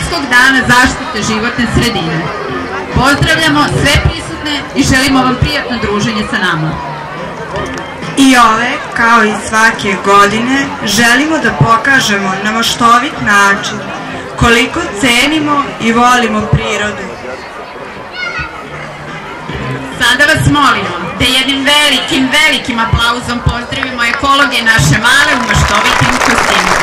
Svetskog dana zaštite životne sredine. Pozdravljamo sve prisutne i želimo vam prijatno druženje sa nama. I ove, kao i svake godine, želimo da pokažemo na maštovit način koliko cenimo i volimo prirodu. Sada vas molimo da jednim velikim aplauzom pozdravimo ekologe naše male u maštovitim kostimima.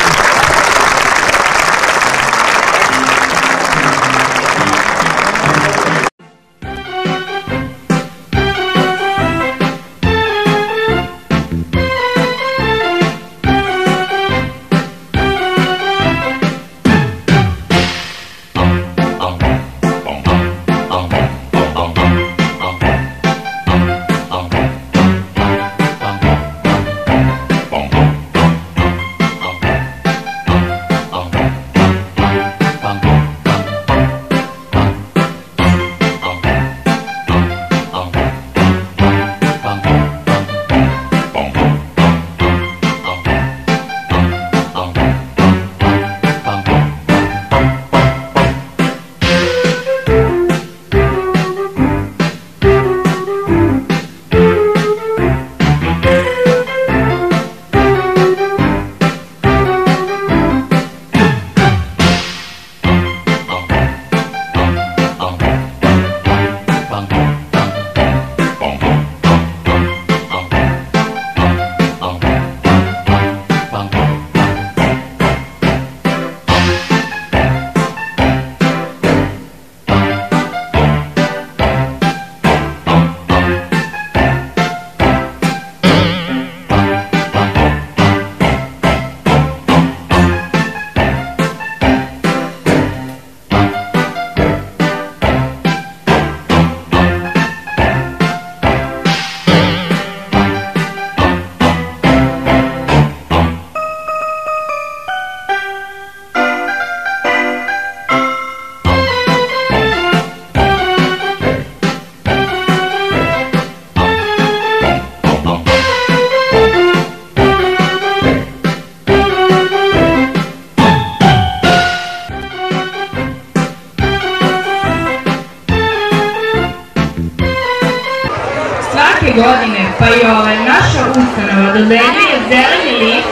Godine, pa i naša ustanova dodeljuje zeleni list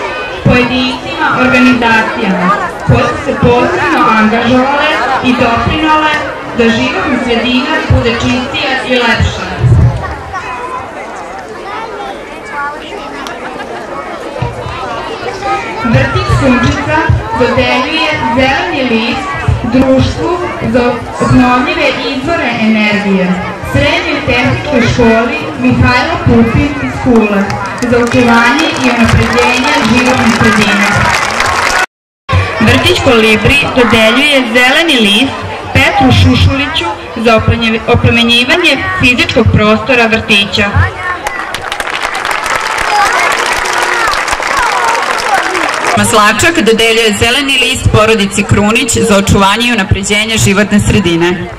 pojedincima, organizacijama koje su se posebno angažovale i doprinole da životna sredina bude čistija i lepša. Vrtić Sunčica dodeljuje zeleni list Društvu za obnovljive izvore energije Srednjoj tehničkoj školi Mihajlo Pupin iz Kule za očuvanje i unapređenje životne sredine. Vrtić Kolibri dodeljuje zeleni list Petru Šušuliću za oplemenjivanje fizičkog prostora vrtića. Maslačak dodeljuje zeleni list porodici Krunić za očuvanje i unapređenje životne sredine.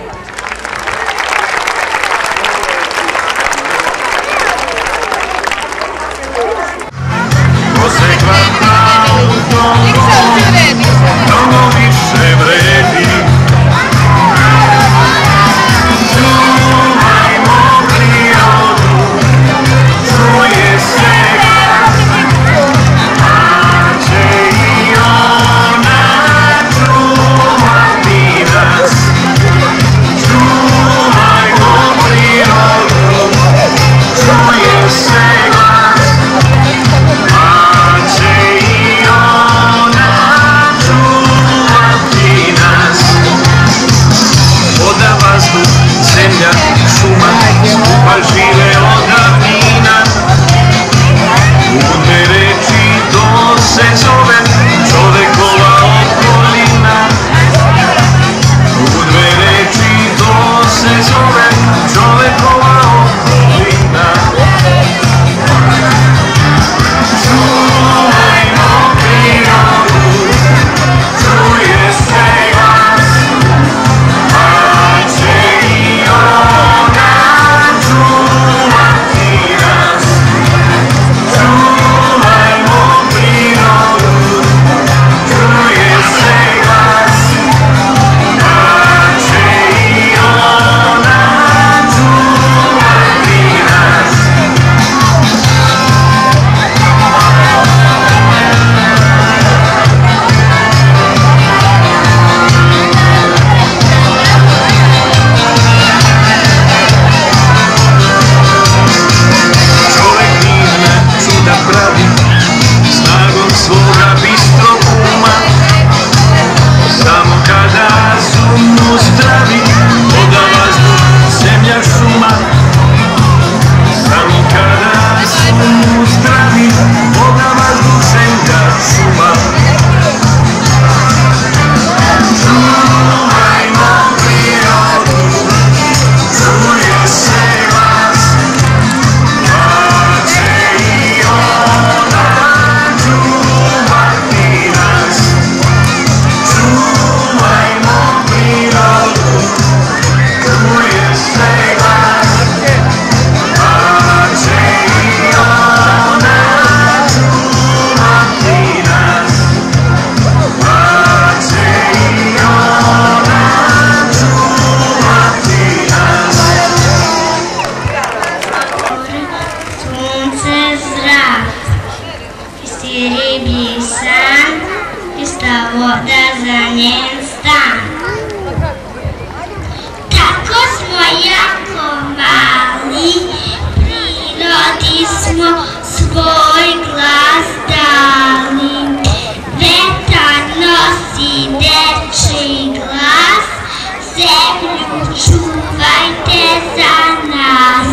za nas.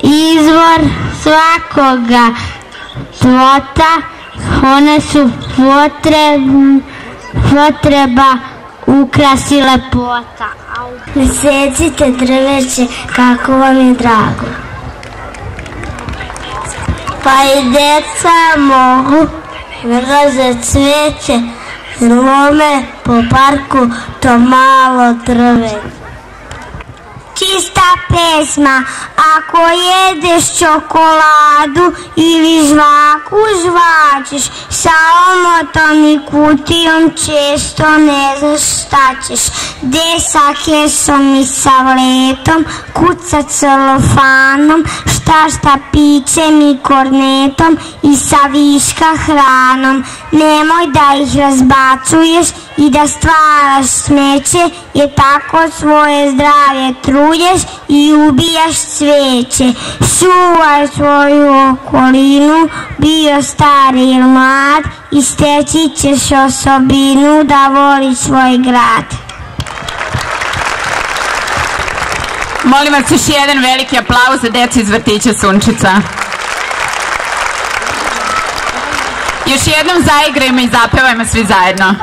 Izvor svakoga tvota, one su potreba, ukras i lepota. Secite drveće kako vam je drago. Pa i deca mogu raze cveće, lome po parku to malo drveće. Čista pesma, ako jedeš čokoladu ili žvaku žvaćeš, sa omotom i kutijom često ne znaš šta ćeš. De sa kesom i sa vletom, kuca celofanom, šta pićem i kornetom i sa viška hranom. Nemoj da ih razbacuješ i da stvaraš smeće, jer tako svoje zdravlje truješ i ubijaš cveće. Čuvaj svoju okolinu, bio star ili mlad, i steći ćeš osobinu da voliš svoj grad. Molim vas još jedan veliki aplauz za decu iz vrtića Sunčica. Još jednom zaigrajmo i zapevajmo svi zajedno.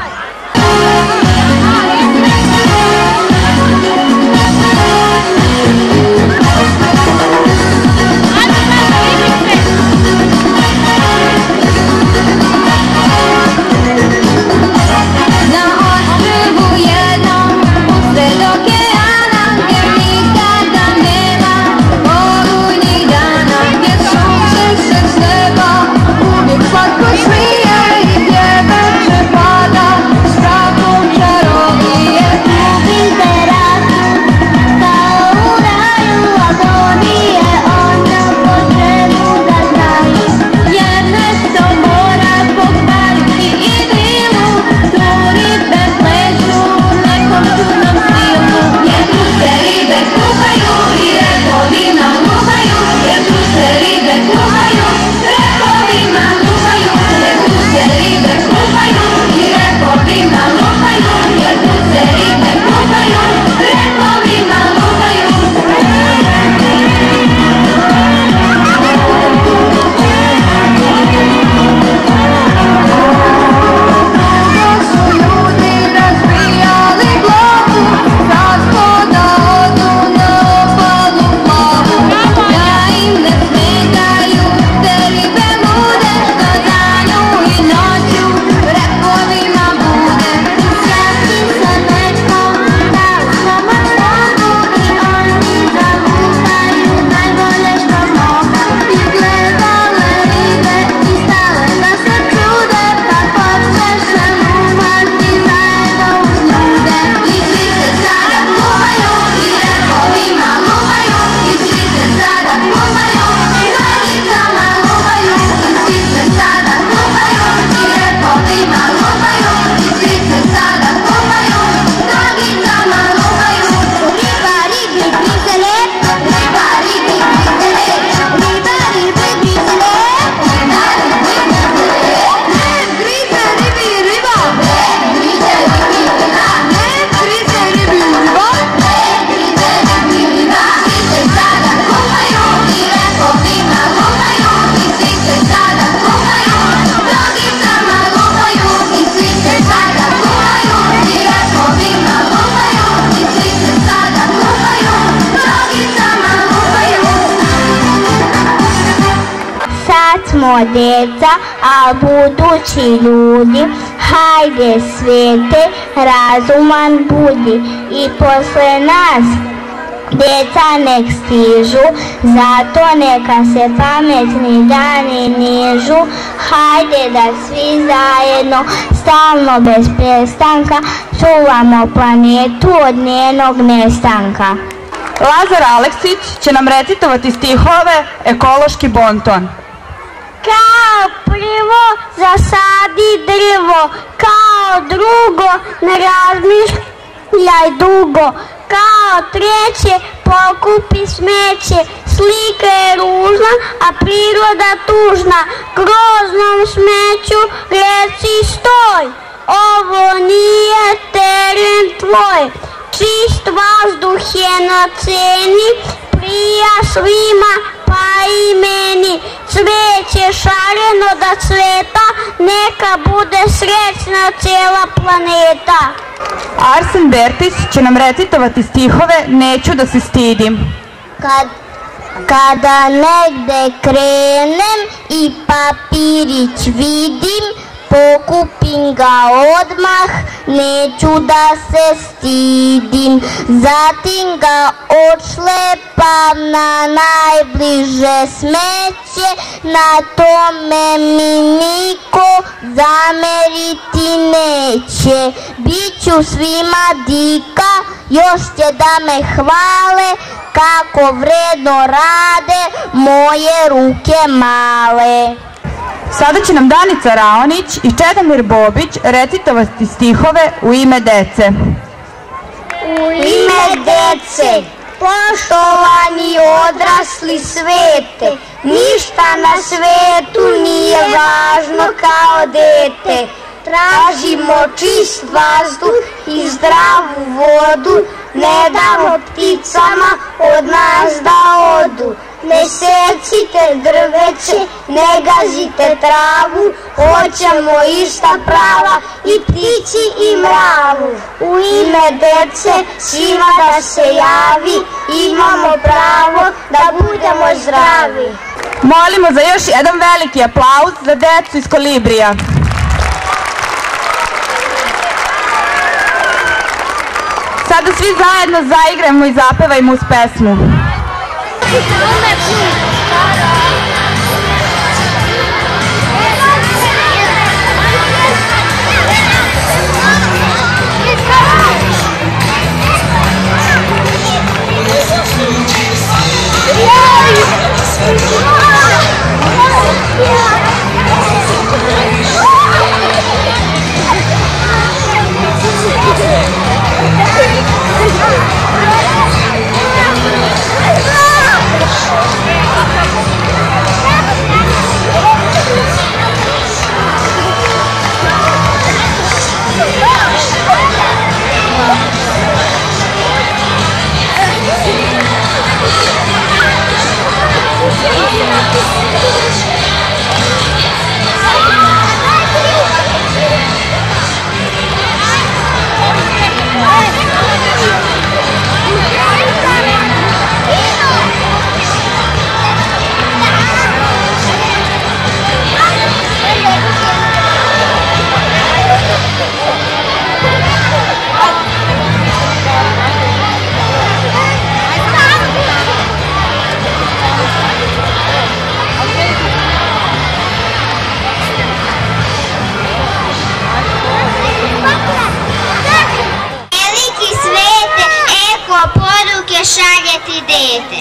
Smo deca, a budući ljudi, hajde svete, razuman budi. I posle nas deca nek stižu, zato neka se pametni dani nižu. Hajde da svi zajedno, stalno bez prestanka, čuvamo planetu od njenog nestanka. Lazar Aleksić će nam recitovati stihove Ekološki bonton. Kao prvo zasadi drvo, kao drugo ne razmišljaj dugo, kao treće pokupi smeće, slika je ružna, a priroda tužna, groznom smeću reci stoj, ovo nije teren tvoj, čist vazduh je na ceni, prija svima pa i meni. Cveće šareno da cveta, neka bude srećna cijela planeta. Arsen Bertić će nam recitovati stihove Neću da se stidim. Kada negde krenem i papirić vidim, pokupim ga odmah, neću da se stidim. Zatim ga odšlepam na najbliže smeće, na tome mi niko zameriti neće. Biću svima dika, još će da me hvale, kako vredno rade moje ruke male. Sada će nam Danica Raonić i Čedomir Bobić recitovati stihove U ime dece. U ime dece, poštovani odrasli svete, ništa na svetu nije važno kao dete. Tražimo čist vazduh i zdravu vodu, ne damo pticama od nas da odu. Ne secite drveće, ne gazite travu, hoćemo ista prava i ptici i mravu. U ime dece svima da se javi, imamo pravo da budemo zdravi. Molimo za još jedan veliki aplauz za decu iz Kolibrija. Sada svi zajedno zaigramo i zapevajmo uz pesmu. Šaljeti dete.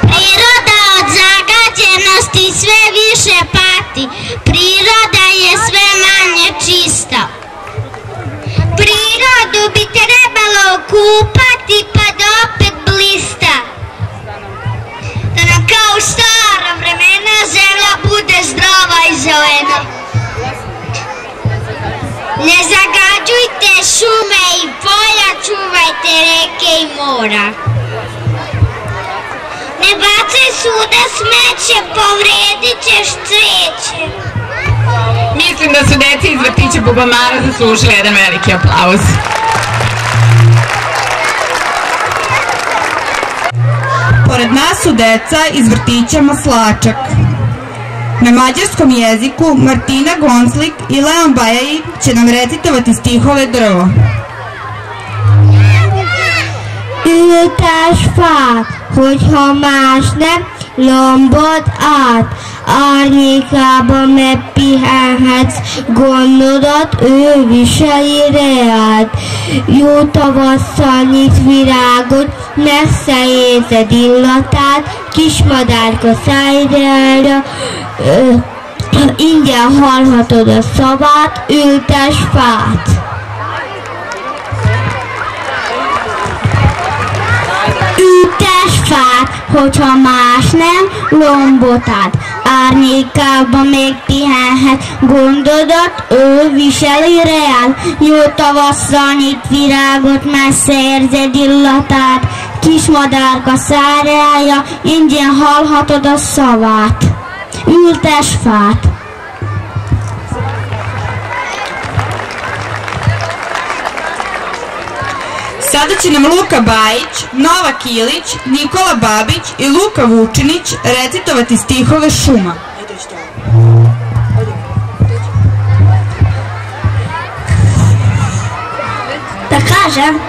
Priroda od zagađenosti sve više pati. Priroda je sve manje čista. Prirodu bi trebalo kupati pa da opet blista. Da nam kao u stara vremena zemlja bude zdrava i zelena. Ne zagađujte šume i polja, čuvajte reke i mora. Ne bacaj svuda smeće, povredit ćeš cveće. Mislim da su deci iz vrtića Bubamara zaslužili jedan veliki aplauz. Pored nas su deca iz vrtića Maslačak. Na mađarskom jeziku Martina Gonslik i Leon Bajaji će nam recitovati stihove Drvo. Ültes fát, hogyha más nem, lombod át, árnyékában megpihenhetsz, gondolat ő viseli reád. Jó tavasszal nyit virágot, messze érzed illatát, kismadárka szájra, ingyen hallhatod a szavát, ültes fát. Ültes fát, hogyha más nem, lombot át, Árnyékában még pihenhet, gondodat ő viseli reál. Jó tavasszal nyit virágot, messze érzed illatát. Kis madárka szárjája, ingyen hallhatod a szavát. Ültes fát. Sada će nam Luka Bajić, Nova Kilić, Nikola Babić i Luka Vučinić recitovati stihove Šuma. Da kažem?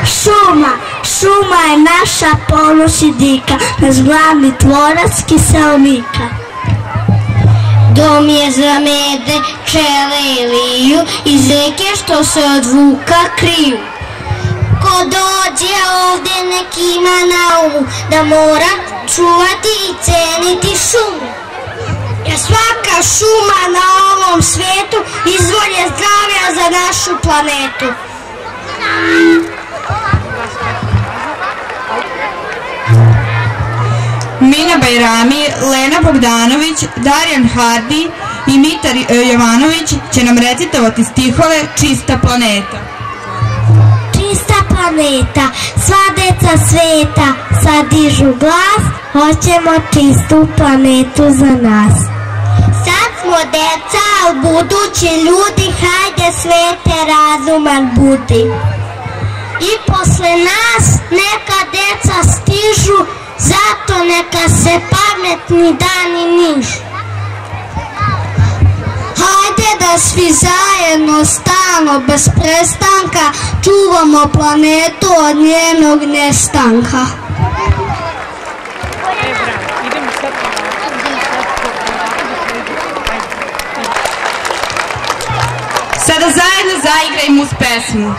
Šuma, šuma je naša ponos i dika, naš glavni tvorac kiseonika. Dom je za mede, pčele i liju, iz reke što se od vuka kriju. Ko dođe ovde nek ima na umu da mora čuvati i ceniti šumu. Jer svaka šuma na ovom svetu izvor je zdravlja za našu planetu. Mina Bajrami, Lena Bogdanović, Darjan Hardi i Mitar Jovanović će nam recitovati stihove Čista planeta. Čista planeta, sva deca sveta, sad dižu glas, hoćemo čistu planetu za nas. Sad smo deca, al budući ljudi, hajde svete razuman budi. I posle nas neka deca stižu, zato neka se pametni dani nižu. Hajde da svi zajedno, stalno, bez prestanka čuvamo planetu od njenog nestanka. Sada zajedno zaigrajmo uz pesmu.